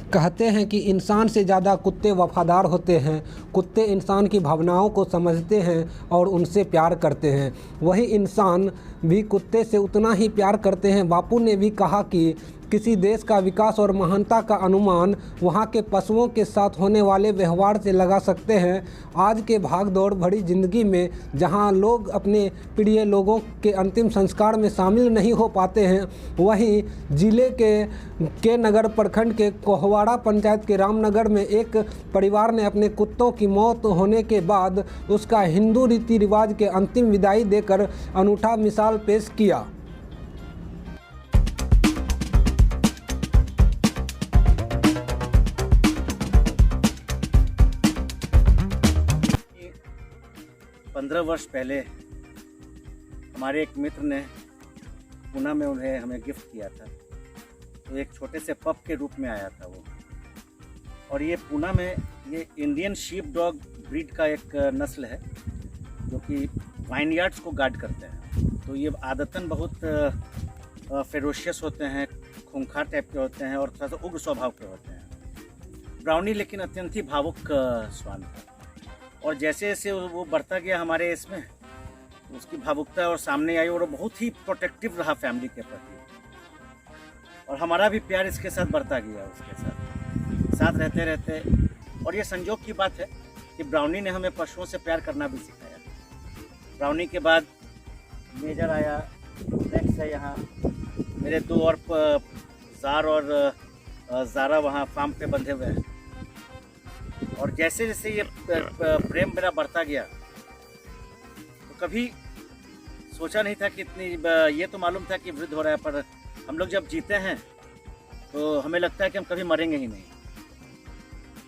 कहते हैं कि इंसान से ज़्यादा कुत्ते वफ़ादार होते हैं। कुत्ते इंसान की भावनाओं को समझते हैं और उनसे प्यार करते हैं। वही इंसान भी कुत्ते से उतना ही प्यार करते हैं। बापू ने भी कहा कि किसी देश का विकास और महानता का अनुमान वहाँ के पशुओं के साथ होने वाले व्यवहार से लगा सकते हैं। आज के भाग दौड़ भरी ज़िंदगी में जहाँ लोग अपने प्रिय लोगों के अंतिम संस्कार में शामिल नहीं हो पाते हैं, वहीं जिले के नगर प्रखंड के कोहवाड़ा पंचायत के रामनगर में एक परिवार ने अपने कुत्तों की मौत होने के बाद उसका हिंदू रीति रिवाज के अंतिम विदाई देकर अनूठा मिसाल पेश किया। 15 वर्ष पहले हमारे एक मित्र ने पुणे में हमें गिफ्ट किया था। तो एक छोटे से पप के रूप में आया था वो। और ये पुणे में ये इंडियन शीप डॉग ब्रीड का एक नस्ल है जो कि वाइनयार्ड्स को गार्ड करते हैं। तो ये आदतन बहुत फेरोशियस होते हैं, खूंखार टाइप के होते हैं और थोड़ा सा उग्र स्वभाव के होते हैं। ब्राउनी लेकिन अत्यंत ही भावुक श्वान था। और जैसे जैसे वो बढ़ता गया हमारे इसमें, उसकी भावुकता और सामने आई और बहुत ही प्रोटेक्टिव रहा फैमिली के प्रति। और हमारा भी प्यार इसके साथ बढ़ता गया, उसके साथ रहते रहते। और ये संजोग की बात है कि ब्राउनी ने हमें पशुओं से प्यार करना भी सिखाया। ब्राउनी के बाद मेजर आया, नेक्स्ट है यहाँ मेरे दो और जार और ज़ारा वहाँ फार्म पे बंधे हुए हैं। और जैसे जैसे ये प्रेम मेरा बढ़ता गया तो कभी सोचा नहीं था कि इतनी, ये तो मालूम था कि वृद्ध हो रहा है, पर हम लोग जब जीते हैं तो हमें लगता है कि हम कभी मरेंगे ही नहीं,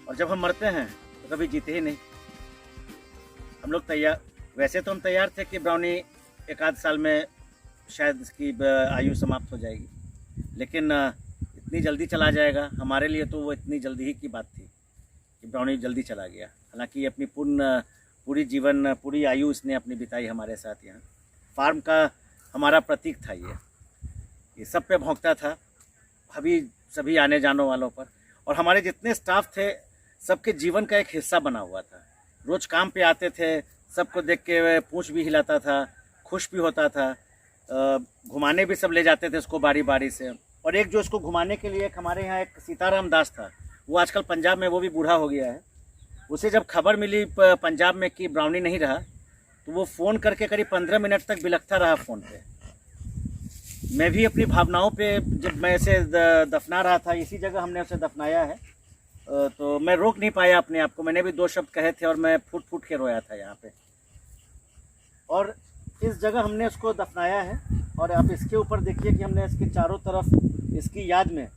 और जब हम मरते हैं तो कभी जीते ही नहीं। हम लोग वैसे तो हम तैयार थे कि ब्राउनी एक आध साल में शायद इसकी आयु समाप्त हो जाएगी, लेकिन इतनी जल्दी चला जाएगा हमारे लिए तो वो इतनी जल्दी ही की बात थी कि ब्राउनी जल्दी चला गया। हालांकि अपनी पूरी आयु इसने अपनी बिताई हमारे साथ यहाँ। फार्म का हमारा प्रतीक था ये सब पे भौंकता था, सभी आने जाने वालों पर। और हमारे जितने स्टाफ थे सबके जीवन का एक हिस्सा बना हुआ था। रोज़ काम पे आते थे, सबको देख के पूंछ भी हिलाता था, खुश भी होता था। घुमाने भी सब ले जाते थे उसको बारी बारी से। और एक जो इसको घुमाने के लिए हमारे यहाँ एक सीताराम दास था, वो आजकल पंजाब में, वो भी बूढ़ा हो गया है। उसे जब खबर मिली पंजाब में कि ब्राउनी नहीं रहा, तो वो फ़ोन करके करीब 15 मिनट तक बिलखता रहा फ़ोन पे। मैं भी अपनी भावनाओं पे, जब मैं इसे दफना रहा था, इसी जगह हमने उसे दफनाया है, तो मैं रोक नहीं पाया अपने आप को। मैंने भी 2 शब्द कहे थे और मैं फूट फूट के रोया था यहाँ पे। और इस जगह हमने उसको दफनाया है। और आप इसके ऊपर देखिए कि हमने इसके चारों तरफ इसकी याद में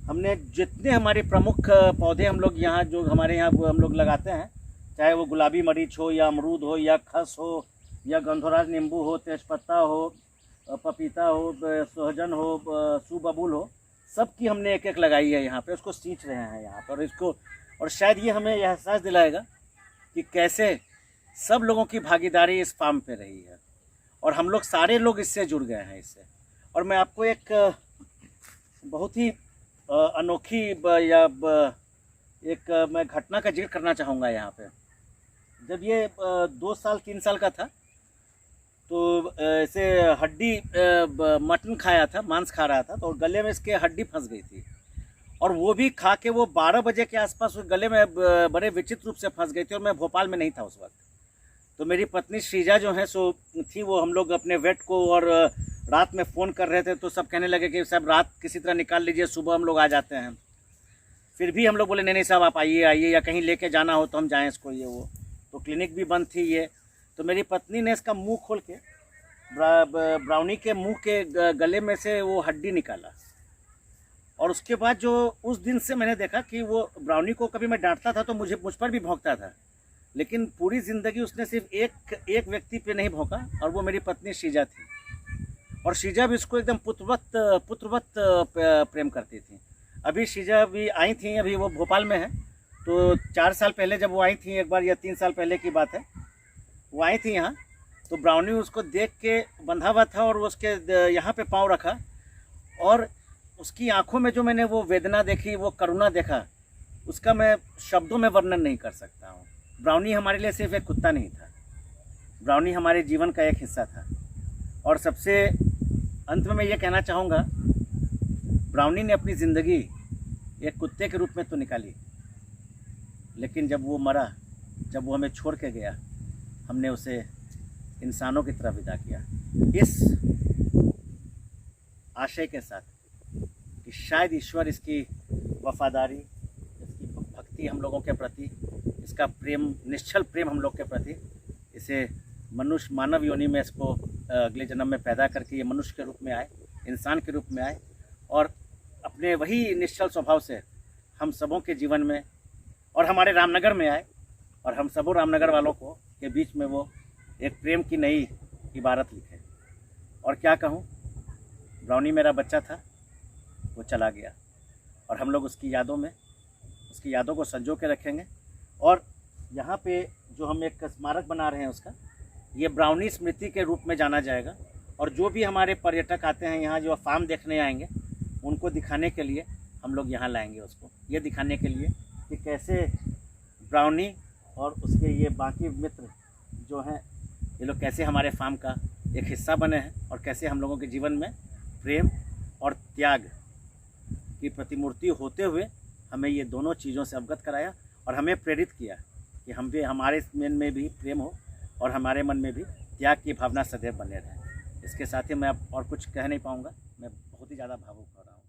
हमने जितने हमारे प्रमुख पौधे हम लोग यहाँ, जो हमारे यहाँ हम लोग लगाते हैं, चाहे वो गुलाबी मरीच हो या अमरूद हो या खस हो या गंधराज नींबू हो, तेजपत्ता हो, पपीता हो, सोहजन हो, सूबबूल हो, सब की हमने एक एक लगाई है यहाँ पे। उसको सींच रहे हैं यहाँ पर इसको। और शायद ये हमें यह एहसास दिलाएगा कि कैसे सब लोगों की भागीदारी इस फार्म पे रही है और हम लोग सारे लोग इससे जुड़ गए हैं इससे। और मैं आपको एक बहुत ही अनोखी मैं घटना का जिक्र करना चाहूँगा यहाँ पे। जब ये 2 साल 3 साल का था, तो इसे हड्डी मटन खाया था, मांस खा रहा था, तो गले में इसके हड्डी फंस गई थी। और वो भी खा के वो 12 बजे के आसपास गले में बड़े विचित्र रूप से फंस गई थी। और मैं भोपाल में नहीं था उस वक्त। तो मेरी पत्नी श्रीजा जो है सो थी, वो हम लोग अपने वेट को और रात में फ़ोन कर रहे थे, तो सब कहने लगे कि साहब रात किसी तरह निकाल लीजिए, सुबह हम लोग आ जाते हैं। फिर भी हम लोग बोले नहीं साहब आप आइए, या कहीं लेके जाना हो तो हम जाएं इसको, ये वो। तो क्लिनिक भी बंद थी ये। तो मेरी पत्नी ने इसका मुंह खोल के ब्राउनी के मुंह के गले में से वो हड्डी निकाला। और उसके बाद जो उस दिन से मैंने देखा कि वो ब्राउनी को कभी मैं डांटता था तो मुझ पर भी भौंकता था, लेकिन पूरी ज़िंदगी उसने सिर्फ एक व्यक्ति पे नहीं भौंका, और वो मेरी पत्नी श्रीजा थी। और श्रीजा भी इसको एकदम पुत्रवत प्रेम करती थी। अभी श्रीजा भी आई थी, अभी वो भोपाल में है। तो 4 साल पहले जब वो आई थी एक बार, या 3 साल पहले की बात है, वो आई थी यहाँ। तो ब्राउनी उसको देख के बंधा हुआ था और उसके यहाँ पे पाँव रखा और उसकी आंखों में जो मैंने वो वेदना देखी, वो करुणा देखा, उसका मैं शब्दों में वर्णन नहीं कर सकता हूँ। ब्राउनी हमारे लिए सिर्फ एक कुत्ता नहीं था, ब्राउनी हमारे जीवन का एक हिस्सा था। और सबसे अंत में मैं ये कहना चाहूँगा, ब्राउनी ने अपनी ज़िंदगी एक कुत्ते के रूप में तो निकाली, लेकिन जब वो मरा, जब वो हमें छोड़ के गया, हमने उसे इंसानों की तरफ विदा किया, इस आशय के साथ कि शायद ईश्वर इसकी वफादारी, इसकी भक्ति हम लोगों के प्रति, इसका प्रेम, निश्चल प्रेम हम लोग के प्रति, इसे मनुष्य मानव योनि में इसको अगले जन्म में पैदा करके ये मनुष्य के रूप में आए, इंसान के रूप में आए, और अपने वही निश्चल स्वभाव से हम सबों के जीवन में और हमारे रामनगर में आए, और हम सबों रामनगर वालों को के बीच में वो एक प्रेम की नई इबारत लिखे। और क्या कहूँ, ब्राउनी मेरा बच्चा था, वो चला गया, और हम लोग उसकी यादों में, उसकी यादों को संजो के रखेंगे। और यहाँ पे जो हम एक स्मारक बना रहे हैं उसका, ये ब्राउनी स्मृति के रूप में जाना जाएगा। और जो भी हमारे पर्यटक आते हैं यहाँ, जो फार्म देखने आएंगे, उनको दिखाने के लिए हम लोग यहाँ लाएंगे उसको, ये दिखाने के लिए कि कैसे ब्राउनी और उसके ये बाकी मित्र जो हैं, ये लोग कैसे हमारे फार्म का एक हिस्सा बने हैं, और कैसे हम लोगों के जीवन में प्रेम और त्याग की प्रतिमूर्ति होते हुए हमें ये दोनों चीज़ों से अवगत कराया, और हमें प्रेरित किया कि हम भी, हमारे मन में भी प्रेम हो और हमारे मन में भी त्याग की भावना सदैव बने रहे। इसके साथ ही मैं अब और कुछ कह नहीं पाऊँगा, मैं बहुत ही ज़्यादा भावुक हो रहा हूँ।